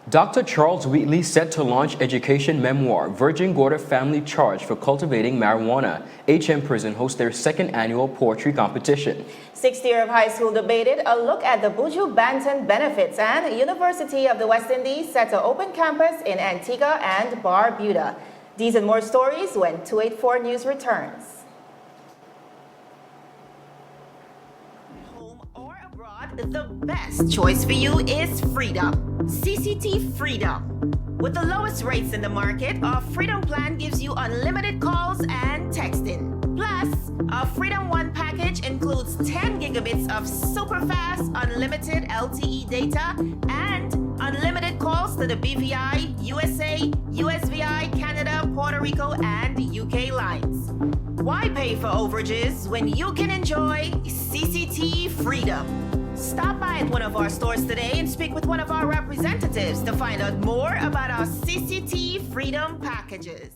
Dr. Charles Wheatley set to launch education memoir, Virgin Gorda Family Charged for Cultivating Marijuana. HM Prison hosts their second annual poetry competition. Sixth year of high school debated, a look at the Buju Banton benefits, and University of the West Indies set to open campus in Antigua and Barbuda. These and more stories when 284 News returns. The best choice for you is Freedom. CCT Freedom. With the lowest rates in the market, our Freedom plan gives you unlimited calls and texting. Plus, our Freedom One package includes 10 gigabits of super fast unlimited LTE data and unlimited calls to the BVI, USA, USVI, Canada, Puerto Rico, and UK lines. Why pay for overages when you can enjoy CCT Freedom? Stop by at one of our stores today and speak with one of our representatives to find out more about our CCT Freedom packages.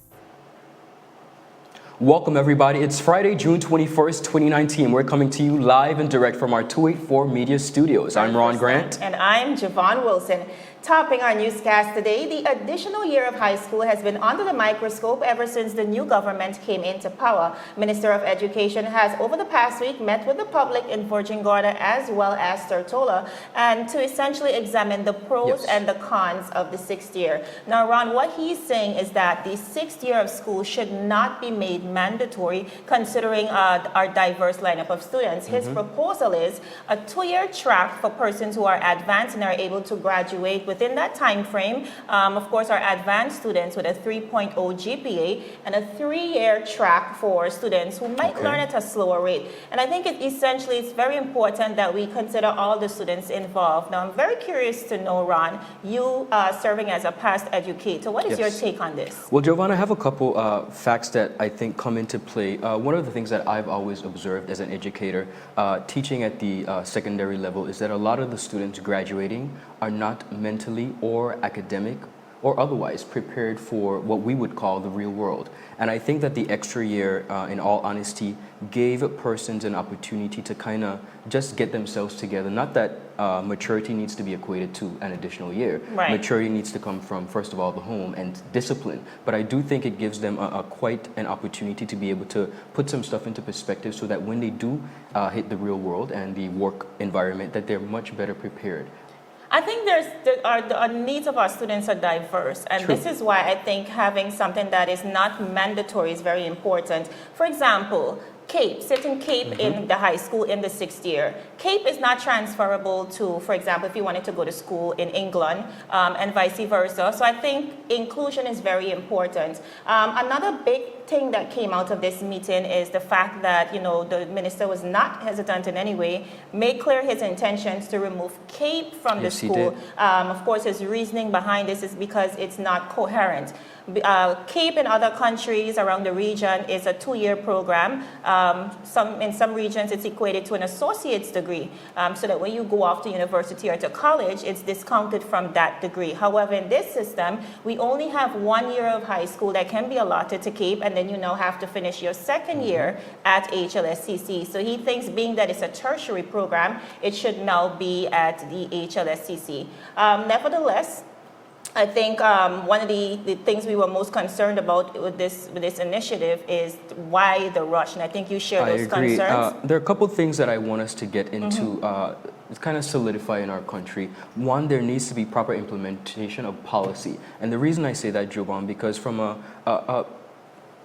Welcome everybody. It's Friday, June 21st, 2019. We're coming to you live and direct from our 284 Media Studios. I'm Ron Grant. And I'm Javon Wilson. Topping our newscast today, the additional year of high school has been under the microscope ever since the new government came into power. Minister of Education has over the past week met with the public in Virgin Gorda as well as Tortola and to essentially examine the pros and the cons of the sixth year. Now, Ron, what he's saying is that the sixth year of school should not be made mandatory considering our diverse lineup of students. His proposal is a 2-year track for persons who are advanced and are able to graduate within that time frame. Of course, our advanced students with a 3.0 GPA and a 3-year track for students who might learn at a slower rate. And I think it's very important that we consider all the students involved. Now, I'm very curious to know, Ron, you serving as a past educator, what is your take on this? Well, Giovanna, I have a couple facts that I think come into play. One of the things that I've always observed as an educator, teaching at the secondary level, is that a lot of the students graduating are not mentally or academic or otherwise prepared for what we would call the real world. And I think that the extra year, in all honesty, gave persons an opportunity to kind of just get themselves together. Not that maturity needs to be equated to an additional year. Right. Maturity needs to come from, first of all, the home and discipline. But I do think it gives them quite an opportunity to be able to put some stuff into perspective so that when they do hit the real world and the work environment, that they're much better prepared. I think the needs of our students are diverse, and this is why I think having something that is not mandatory is very important. For example, CAPE, sitting CAPE in the high school in the sixth year. CAPE is not transferable to, for example, if you wanted to go to school in England and vice versa. So I think inclusion is very important. Another big thing that came out of this meeting is the fact that, the minister was not hesitant in any way, made clear his intentions to remove CAPE from the school. Of course, his reasoning behind this is because it's not coherent. CAPE in other countries around the region is a 2-year program. In some regions, it's equated to an associate's degree, so that when you go off to university or to college, it's discounted from that degree. However, in this system, we only have 1 year of high school that can be allotted to CAPE, and then you now have to finish your second year at HLSCC. So he thinks, being that it's a tertiary program, it should now be at the HLSCC. Nevertheless, I think one of the things we were most concerned about with this initiative is why the rush, and I think you share those concerns. There are a couple of things that I want us to get into, kind of solidify in our country. One, there needs to be proper implementation of policy. And the reason I say that, Jovan, because from a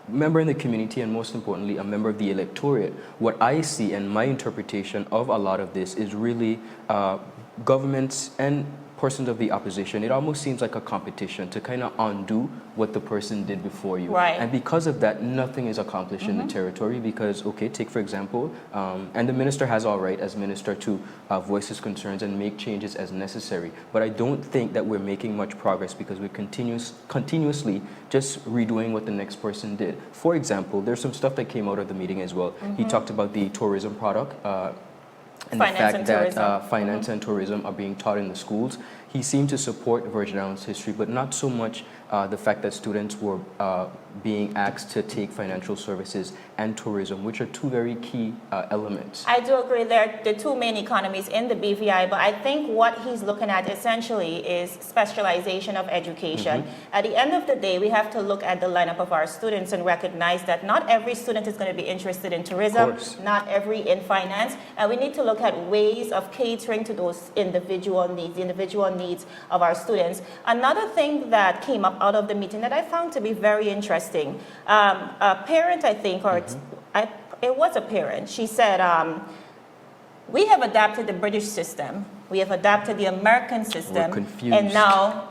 member in the community, and most importantly, a member of the electorate, what I see and my interpretation of a lot of this is really governments and persons of the opposition. It almost seems like a competition to kind of undo what the person did before you. Right. And because of that, nothing is accomplished in the territory because, take for example, and the minister has all right as minister to voice his concerns and make changes as necessary. But I don't think that we're making much progress because we're continuously just redoing what the next person did. For example, there's some stuff that came out of the meeting as well. He talked about the tourism product. and the Finance fact and that tourism. finance and tourism are being taught in the schools. He seemed to support Virgin Islands history, but not so much the fact that students were being asked to take financial services and tourism, which are two very key elements. I do agree they're the two main economies in the BVI, but I think what he's looking at essentially is specialization of education. At the end of the day, we have to look at the lineup of our students and recognize that not every student is going to be interested in tourism, not every in finance, and we need to look at ways of catering to those individual needs, the individual needs of our students. Another thing that came up out of the meeting that I found to be very interesting, a parent, I think, or it was a parent, she said, we have adapted the British system, we have adapted the American system, and now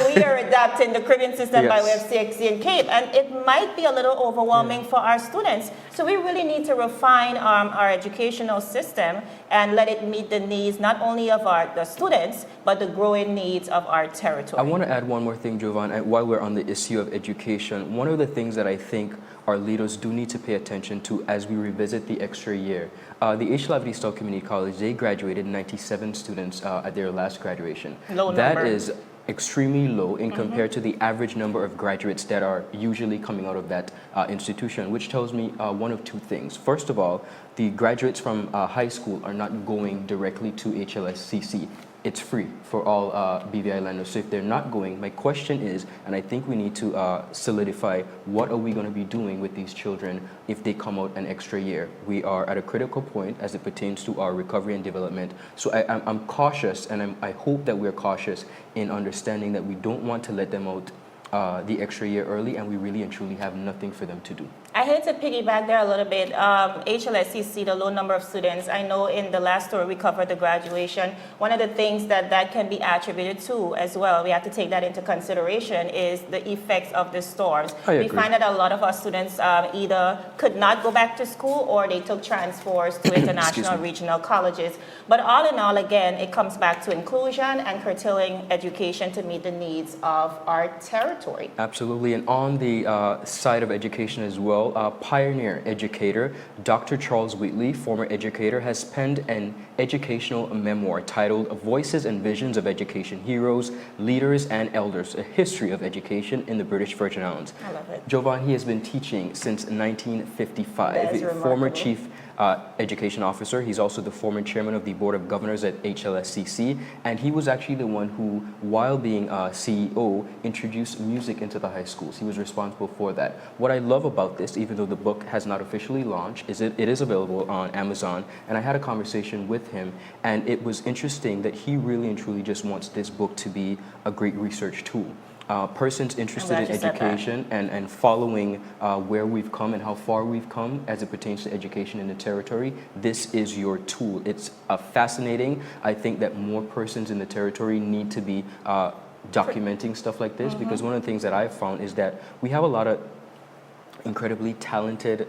we are adapting the Caribbean system by way of CXC and Cape, and it might be a little overwhelming for our students. So we really need to refine our educational system and let it meet the needs not only of the students, but the growing needs of our territory. I want to add one more thing, Jovan, while we're on the issue of education. One of the things that I think our leaders do need to pay attention to as we revisit the extra year. The HLAV Stock Community College, they graduated 97 students at their last graduation. Low number. That is extremely low in compared to the average number of graduates that are usually coming out of that institution, which tells me one of two things. First of all, the graduates from high school are not going directly to HLSCC. It's free for all BVI landers. So if they're not going, my question is, and I think we need to solidify, what are we going to be doing with these children if they come out an extra year? We are at a critical point as it pertains to our recovery and development. So I'm cautious, and I hope that we're cautious in understanding that we don't want to let them out the extra year early, and we really and truly have nothing for them to do. I hate to piggyback there a little bit. HLSCC, the low number of students, I know in the last story we covered the graduation. One of the things that can be attributed to as well, we have to take that into consideration, is the effects of the storms. We find that a lot of our students either could not go back to school or they took transfers to international regional colleges. But all in all, again, it comes back to inclusion and curtailing education to meet the needs of our territory. Absolutely, and on the side of education as well, pioneer educator Dr. Charles Wheatley, former educator, has penned an educational memoir titled Voices and Visions of Education Heroes, Leaders and Elders, A History of Education in the British Virgin Islands. I love it. Jovan, he has been teaching since 1955. That is remarkable. Former chief education officer. He's also the former chairman of the board of governors at HLSCC, and he was actually the one who, while being CEO, introduced music into the high schools. He was responsible for that. What I love about this, even though the book has not officially launched, is it is available on Amazon, and I had a conversation with him, and it was interesting that he really and truly just wants this book to be a great research tool. Persons interested in education and following where we've come and how far we've come as it pertains to education in the territory, this is your tool. It's fascinating. I think that more persons in the territory need to be documenting stuff like this, because one of the things that I've found is that we have a lot of incredibly talented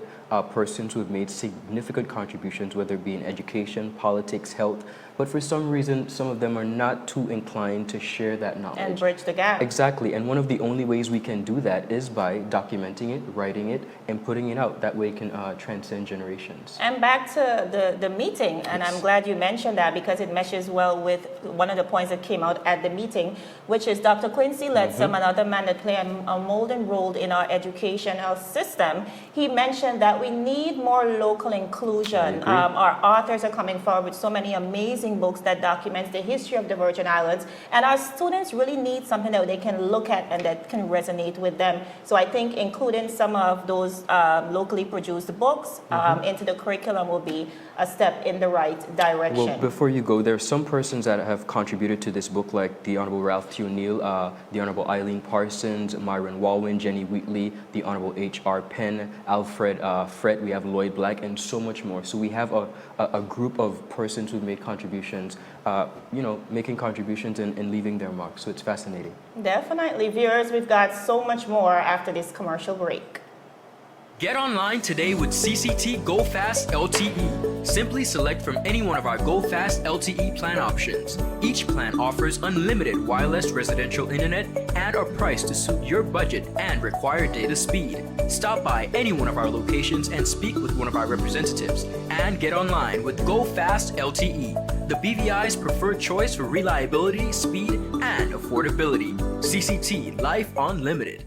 persons who have made significant contributions, whether it be in education, politics, health, but for some reason, some of them are not too inclined to share that knowledge. And bridge the gap. Exactly, and one of the only ways we can do that is by documenting it, writing it, and putting it out. That way it can transcend generations. And back to the meeting, and I'm glad you mentioned that because it meshes well with one of the points that came out at the meeting, which is Dr. Quincy Ledsam, another man that played a molding role in our educational system. He mentioned that we need more local inclusion. Our authors are coming forward with so many amazing books that documents the history of the Virgin Islands, and our students really need something that they can look at and that can resonate with them. So I think including some of those locally produced books into the curriculum will be a step in the right direction. Well, before you go, there are some persons that have contributed to this book, like the Honorable Ralph T. O'Neill, the Honorable Eileen Parsons, Myron Walwyn, Jenny Wheatley, the Honorable H.R. Penn, Alfred Fred, we have Lloyd Black, and so much more. So we have a group of persons who've made contributions, making contributions and leaving their mark. So it's fascinating. Definitely. Viewers, we've got so much more after this commercial break. Get online today with CCT Go Fast LTE. Simply select from any one of our Go Fast LTE plan options. Each plan offers unlimited wireless residential internet and are priced to suit your budget and required data speed. Stop by any one of our locations and speak with one of our representatives. And get online with Go Fast LTE, the BVI's preferred choice for reliability, speed, and affordability. CCT Life Unlimited.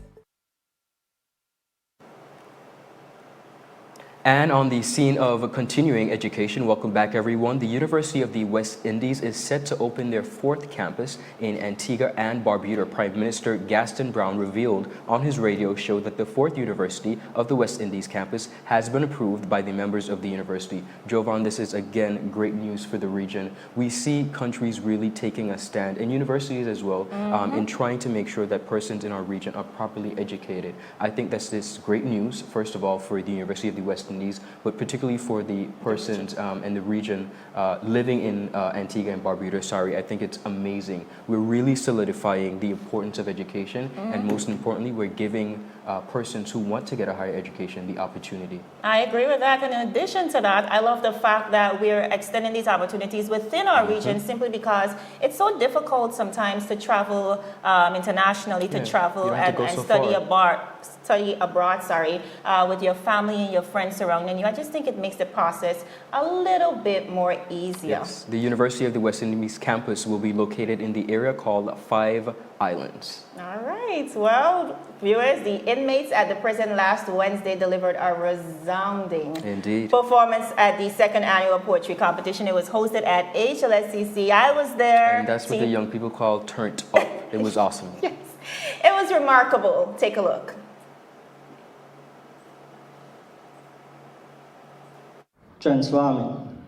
And on the scene of continuing education, welcome back everyone. The University of the West Indies is set to open their 4th campus in Antigua and Barbuda. Prime Minister Gaston Brown revealed on his radio show that the 4th University of the West Indies campus has been approved by the members of the university. Jovan, this is again great news for the region. We see countries really taking a stand, and universities as well, in trying to make sure that persons in our region are properly educated. I think that's this great news, first of all, for the University of the West Indies, but particularly for the persons and the region living in Antigua and Barbuda. I think it's amazing. We're really solidifying the importance of education, and most importantly, we're giving persons who want to get a higher education the opportunity. I agree with that, and in addition to that, I love the fact that we're extending these opportunities within our region simply because it's so difficult sometimes to travel internationally, to travel and study abroad, with your family and your friends surrounding you. I just think it makes the process a little bit more easier. Yes, the University of the West Indies campus will be located in the area called 5 Islands. All right. Well, viewers, the inmates at the prison last Wednesday delivered a resounding performance at the 2nd annual poetry competition. It was hosted at HLSCC. I was there. And that's what the young people call turned up. It was awesome. Yes. It was remarkable. Take a look. Transforming,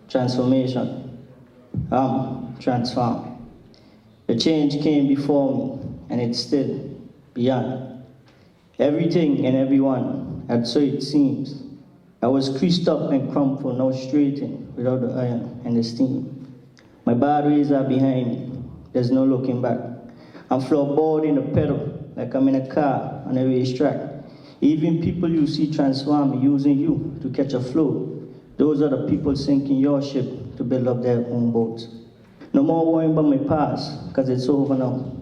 transformation, transform. The change came before me, and it's still beyond. Everything and everyone, and so it seems. I was creased up and crumpled, now straightened, without the iron and the steam. My bad ways are behind me, there's no looking back. I'm floorboard in the pedal, like I'm in a car on a racetrack. Even people you see transform using you to catch a float. Those are the people sinking your ship to build up their own boats. No more worrying about my past, because it's over now.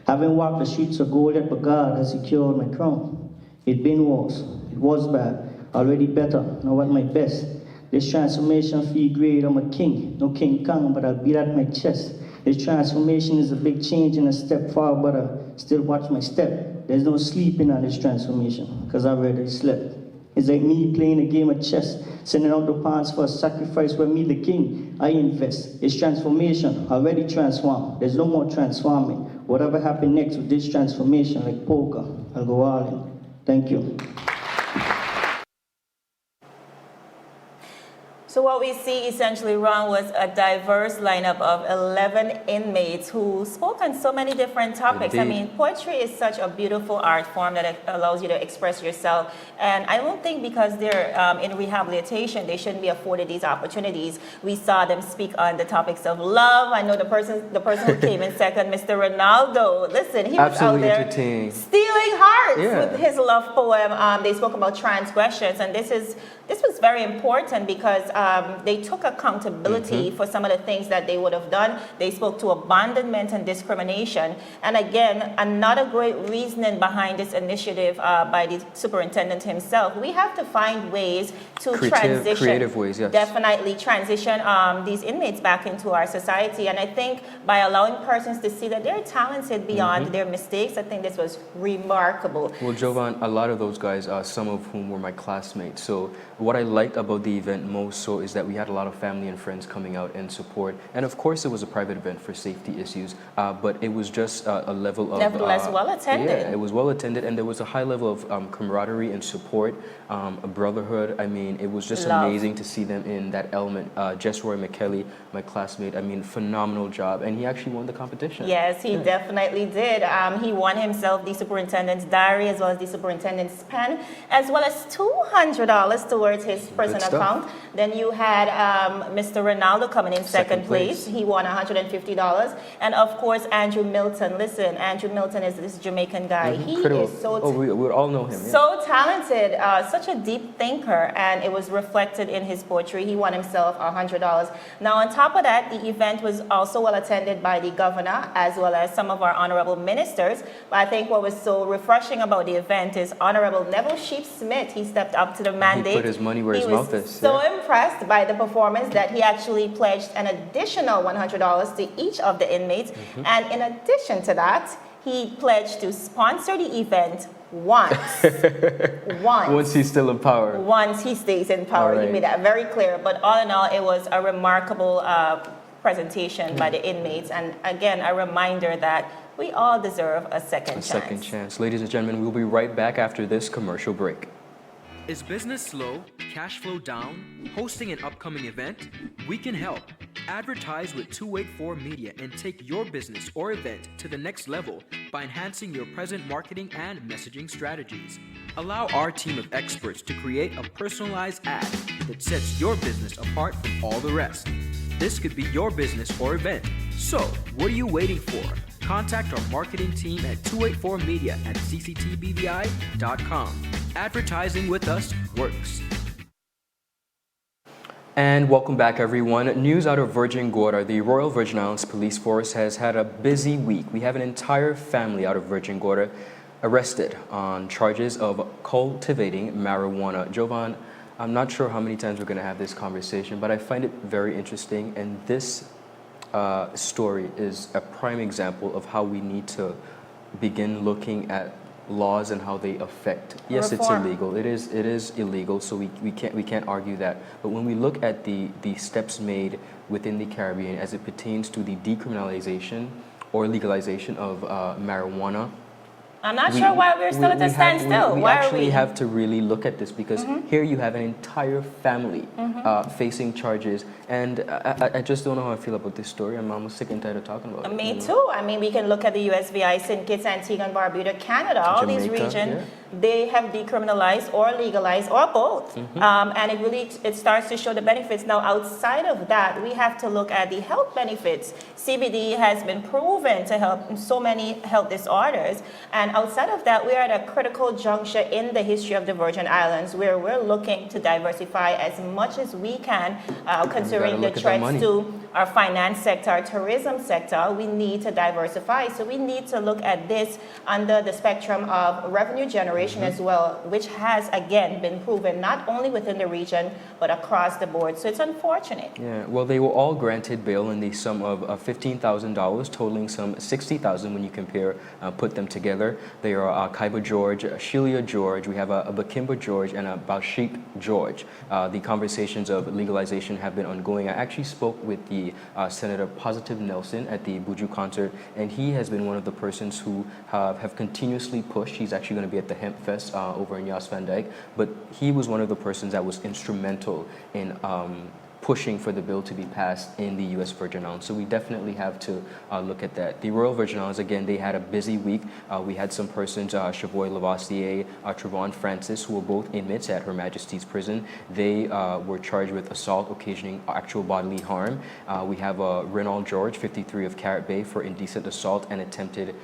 Having walked the streets of gold, yet but God has secured my crown. It's been worse, it was bad, already better, now at my best. This transformation feel great, I'm a king, no King Kong, but I'll beat at my chest. This transformation is a big change and a step forward, but I still watch my step. There's no sleeping on this transformation, because I already slept. It's like me playing a game of chess, sending out the pawns for a sacrifice where me, the king, I invest. It's transformation, already transformed. There's no more transforming. Whatever happened next with this transformation, like poker, I'll go all in. Thank you. So what we see essentially, Ron, was a diverse lineup of 11 inmates who spoke on so many different topics. Indeed. I mean, poetry is such a beautiful art form that allows you to express yourself. And I don't think because they're in rehabilitation, they shouldn't be afforded these opportunities. We saw them speak on the topics of love. I know the person who came in second, Mr. Ronaldo. Listen, he was out there stealing hearts with his love poem. They spoke about transgressions, and this was very important because they took accountability for some of the things that they would have done. They spoke to abandonment and discrimination. And again, another great reasoning behind this initiative by the superintendent himself. We have to find ways to creative ways, yes. Definitely transition these inmates back into our society. And I think by allowing persons to see that they're talented beyond their mistakes, I think this was remarkable. Well, Jovan, a lot of those guys, some of whom were my classmates. So what I liked about the event most so is that we had a lot of family and friends coming out and support. And of course, it was a private event for safety issues, but it was just a level of... Nevertheless, well attended. Yeah, it was well attended, and there was a high level of camaraderie and support, a brotherhood. I mean, it was just amazing to see them in that element. Jess Roy McKelly, my classmate, I mean, phenomenal job, and he actually won the competition. Yes, he definitely did. He won himself the superintendent's diary as well as the superintendent's pen, as well as $200 towards towards his personal stuff. account. Then you had Mr. Ronaldo coming in second place. He won $150. And of course, Andrew Milton. Listen, Andrew Milton is this Jamaican guy. He Incredible. is so we all know him. Yeah. so talented, such a deep thinker, and it was reflected in his poetry. He won himself $100. Now, on top of that, the event was also well attended by the governor as well as some of our honorable ministers. But I think what was so refreshing about the event is Honorable Neville Sheep-Smith. He stepped up to the mandate. He put his money where his mouth is. So impressed by the performance that he actually pledged an additional $100 to each of the inmates. And in addition to that, he pledged to sponsor the event once. Once he's still in power. Once he stays in power. All right. He made that very clear. But all in all, it was a remarkable presentation by the inmates. And again, a reminder that we all deserve a second chance. Second chance. Ladies and gentlemen, we'll be right back after this commercial break. Is business slow? Cash flow down? Hosting an upcoming event? We can help. Advertise with 284 Media and take your business or event to the next level by enhancing your present marketing and messaging strategies. Allow our team of experts to create a personalized ad that sets your business apart from all the rest. This could be your business or event. So, what are you waiting for? Contact our marketing team at 284media@cctbvi.com. Advertising with us works. And welcome back, everyone. News out of Virgin Gorda. The Royal Virgin Islands Police Force has had a busy week. We have an entire family out of Virgin Gorda arrested on charges of cultivating marijuana. Jovan, I'm not sure how many times we're going to have this conversation, but I find it very interesting. And this story is a prime example of how we need to begin looking at laws and how they affect. Yes, Reform. it's illegal. It is illegal, so we can't argue that. But when we look at the steps made within the Caribbean as it pertains to the decriminalization or legalization of marijuana, I'm not sure why we're still at a standstill. We Why are actually we? have to really look at this because here you have an entire family facing charges, and I just don't know how I feel about this story. I'm almost sick and tired of talking about it. Me too. I mean, we can look at the USVI syndicates, Antigua and Barbuda, Canada, all these Jamaica, regions, yeah. they have decriminalized or legalized or both. And it starts to show the benefits. Now, outside of that, we have to look at the health benefits. CBD has been proven to help in so many health disorders. And outside of that, we are at a critical juncture in the history of the Virgin Islands where we're looking to diversify as much as we can, considering the threats to our finance sector, our tourism sector. We need to diversify. So we need to look at this under the spectrum of revenue generation as well, which has, again, been proven not only within the region, but across the board. So it's unfortunate. Yeah, well, they were all granted bail in the sum of $15,000, totaling some $60,000 when you put them together. They are Kaiba George, Shelia George, we have a Bakimba George, and a Bashik George. The conversations of legalization have been ongoing. I actually spoke with the Senator Positive Nelson at the Buju concert, and he has been one of the persons who have continuously pushed. He's actually going to be at the Hemp Fest over in Yas Van Dyke, but he was one of the persons that was instrumental in pushing for the bill to be passed in the U.S. Virgin Islands. So we definitely have to look at that. The Royal Virgin Islands, again, they had a busy week. We had some persons, Chavoy Lavoisier, Trevon Francis, who were both inmates at Her Majesty's Prison. They were charged with assault occasioning actual bodily harm. We have Renald George, 53 of Carrot Bay, for indecent assault and attempted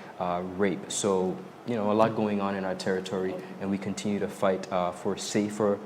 rape. So, you know, a lot going on in our territory, and we continue to fight for safer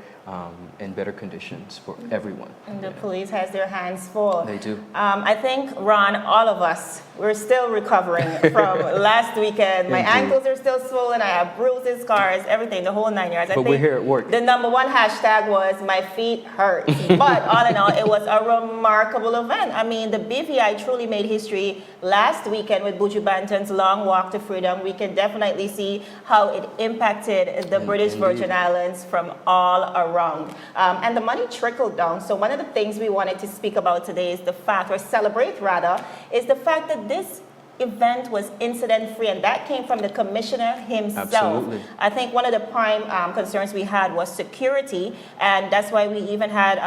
and better conditions for everyone. And the police has their hands full. They do. I think, Ron, all of us, we're still recovering from last weekend. My Indeed. ankles are still swollen. I have bruises, scars, everything, the whole 9 yards. But we're here at work. The number one hashtag was "My feet hurt." But all in all, it was a remarkable event. I mean, the BVI truly made history last weekend with Buju Banton's Long Walk to Freedom. We can definitely see how it impacted the British Virgin Islands from all around. And the money trickled down. So one of the things we wanted to speak about today is the fact, or celebrate rather, is the fact that this event was incident-free, and that came from the commissioner himself. Absolutely. I think one of the prime concerns we had was security, and that's why we even had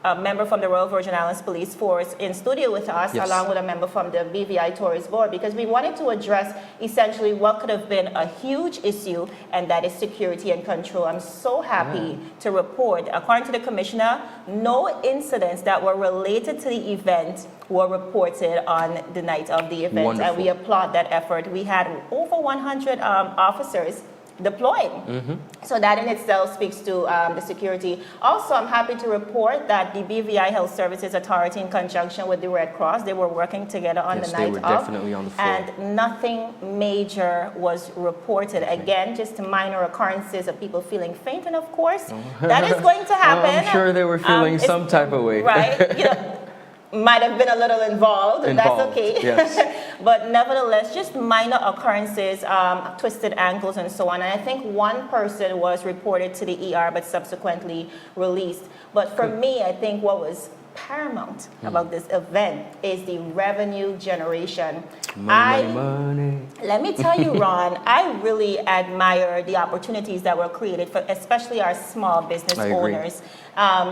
a member from the Royal Virgin Islands Police Force in studio with us, Yes. along with a member from the BVI Tourist Board, because we wanted to address essentially what could have been a huge issue, and that is security and control. I'm so happy to report, according to the commissioner, no incidents that were related to the event were reported on the night of the event. Wonderful. And we applaud that effort. We had over 100 officers deployed. So that in itself speaks to the security. Also, I'm happy to report that the BVI Health Services Authority, in conjunction with the Red Cross, they were working together on Yes, the they night were of. definitely on the floor. And nothing major was reported. Again, just minor occurrences of people feeling fainting, of course. That is going to happen. I'm sure they were feeling It's- some type of way. Right? You know, might have been a little involved. That's okay. Yes. But nevertheless, just minor occurrences, twisted ankles and so on. And I think one person was reported to the ER but subsequently released. But for me, I think what was paramount about this event is the revenue generation. Money. Let me tell you, Ron, I really admire the opportunities that were created for especially our small business I agree. owners.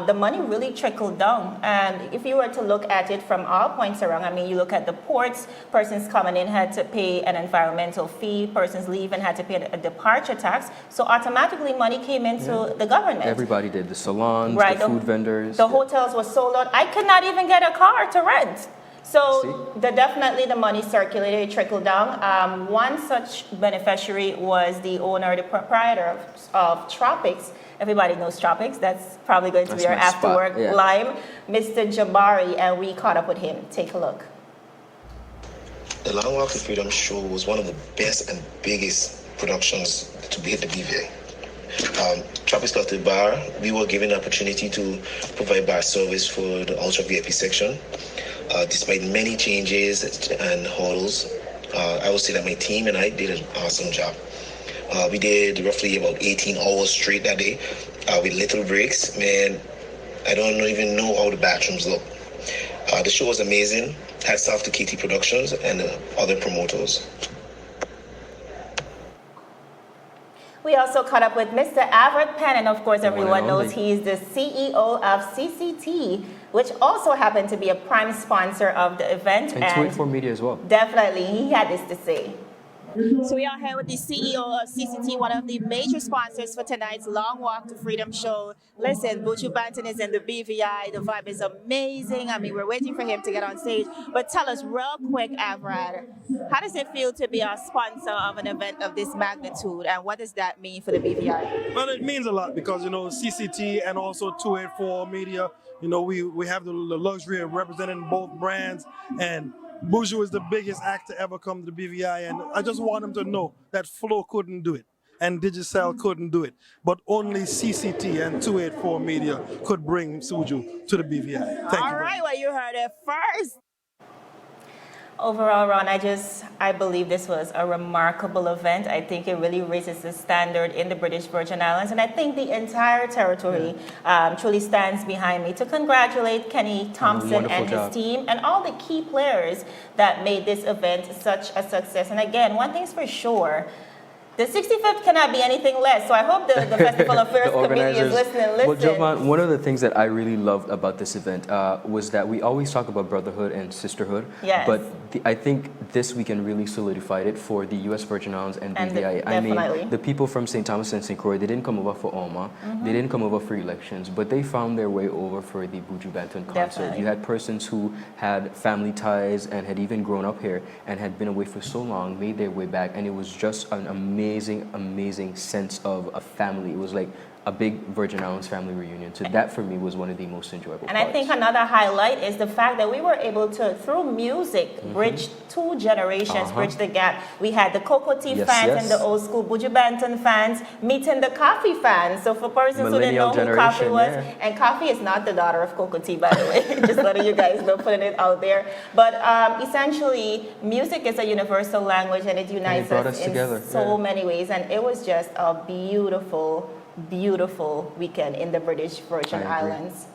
The money really trickled down. And if you were to look at it from all points around, I mean, you look at the ports, persons coming in had to pay an environmental fee, persons leaving had to pay a departure tax. So automatically money came into the government. Everybody did. The salons, Right, the food vendors. The hotels were sold out. I could not even get a car to rent. So definitely the money circulated, it trickled down. One such beneficiary was the owner, the proprietor of Tropics. Everybody knows Tropics. That's probably going to be our That's my after spot, work yeah. lime, Mr. Jabari, and we caught up with him. Take a look. The Long Walk to Freedom show was one of the best and biggest productions to be at the BVA. Tropics Cocktail Bar, we were given the opportunity to provide bar service for the Ultra VIP section. Despite many changes and hurdles, I would say that my team and I did an awesome job. We did roughly about 18 hours straight that day with little breaks. Man, I don't even know how the bathrooms look. The show was amazing. Hats off to KT Productions and the other promoters. We also caught up with Mr. Everett Penn, and of course The one and everyone knows only. he's the CEO of CCT, which also happened to be a prime sponsor of the event. And 284 Media as well. Definitely, he had this to say. So we are here with the CEO of CCT, one of the major sponsors for tonight's Long Walk to Freedom show. Listen, Buju Banton is in the BVI. The vibe is amazing. I mean, we're waiting for him to get on stage. But tell us real quick, Avrad, how does it feel to be a sponsor of an event of this magnitude, and what does that mean for the BVI? Well, it means a lot because, CCT and also 284 Media, we have the luxury of representing both brands, and Buju is the biggest act to ever come to the BVI, and I just want them to know that Flow couldn't do it and Digicel couldn't do it, but only CCT and 284 Media could bring Buju to the BVI. Thank you. All right, well, you heard it first. Overall, Ron, I believe this was a remarkable event. I think it really raises the standard in the British Virgin Islands, and I think the entire territory truly stands behind me to congratulate Kenny Thompson Wonderful and his job. team and all the key players that made this event such a success. And again, one thing's for sure, the 65th cannot be anything less. So I hope the Festival Affairs Committee is listening. Well, Jovan, one of the things that I really loved about this event was that we always talk about brotherhood and sisterhood. Yes. But I think this weekend really solidified it for the U.S. Virgin Islands and And BVI. definitely. The people from St. Thomas and St. Croix, they didn't come over for Oma. They didn't come over for elections, but they found their way over for the Buju Banton concert. Definitely. You had persons who had family ties and had even grown up here and had been away for so long, made their way back, and it was just an amazing sense of a family. It was like a big Virgin Islands family reunion. So that for me was one of the most enjoyable And parts. I think another highlight is the fact that we were able to, through music, bridge two generations, bridge the gap. We had the Cocoa Tea Yes, fans yes. and the old school Buju Banton fans meeting the Coffee fans. So for persons who didn't know Millennial who Coffee generation, was, yeah. and Coffee is not the daughter of Cocoa Tea, by the way, just letting you guys know, putting it out there. But essentially, music is a universal language and it unites brought us us in together, so yeah. many ways. And it was just a beautiful weekend in the British Virgin I agree. Islands.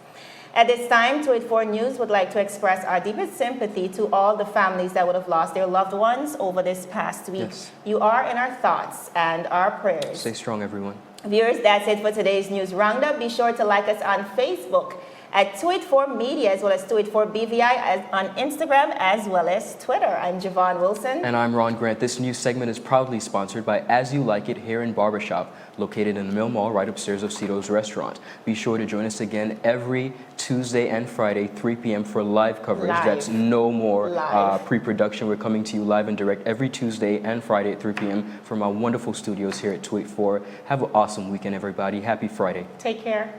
At this time, 284 News would like to express our deepest sympathy to all the families that would have lost their loved ones over this past week. Yes. You are in our thoughts and our prayers. Stay strong, everyone. Viewers, that's it for today's news roundup. Be sure to like us on Facebook at 284 Media as well as 284 BVI on Instagram as well as Twitter. I'm Javon Wilson. And I'm Ron Grant. This new segment is proudly sponsored by As You Like It Hair and Barbershop, located in the Mill Mall right upstairs of Cito's Restaurant. Be sure to join us again every Tuesday and Friday, 3 p.m. for live coverage. Live. That's no more Live. pre-production. We're coming to you live and direct every Tuesday and Friday at 3 p.m. from our wonderful studios here at 284. Have an awesome weekend, everybody. Happy Friday. Take care.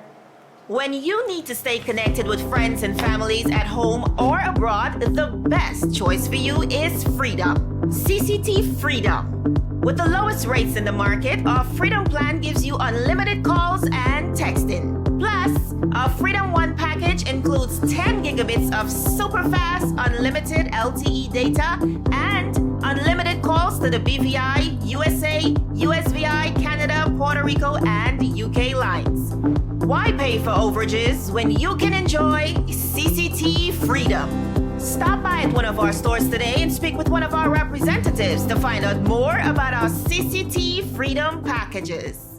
When you need to stay connected with friends and families at home or abroad, the best choice for you is Freedom. CCT Freedom. With the lowest rates in the market, our Freedom plan gives you unlimited calls and texting. Plus, our Freedom One package includes 10 gigabits of super fast, unlimited LTE data and unlimited calls to the BVI, USA, USVI, Canada, Puerto Rico, and UK lines. Why pay for overages when you can enjoy CCT Freedom? Stop by at one of our stores today and speak with one of our representatives to find out more about our CCT Freedom packages.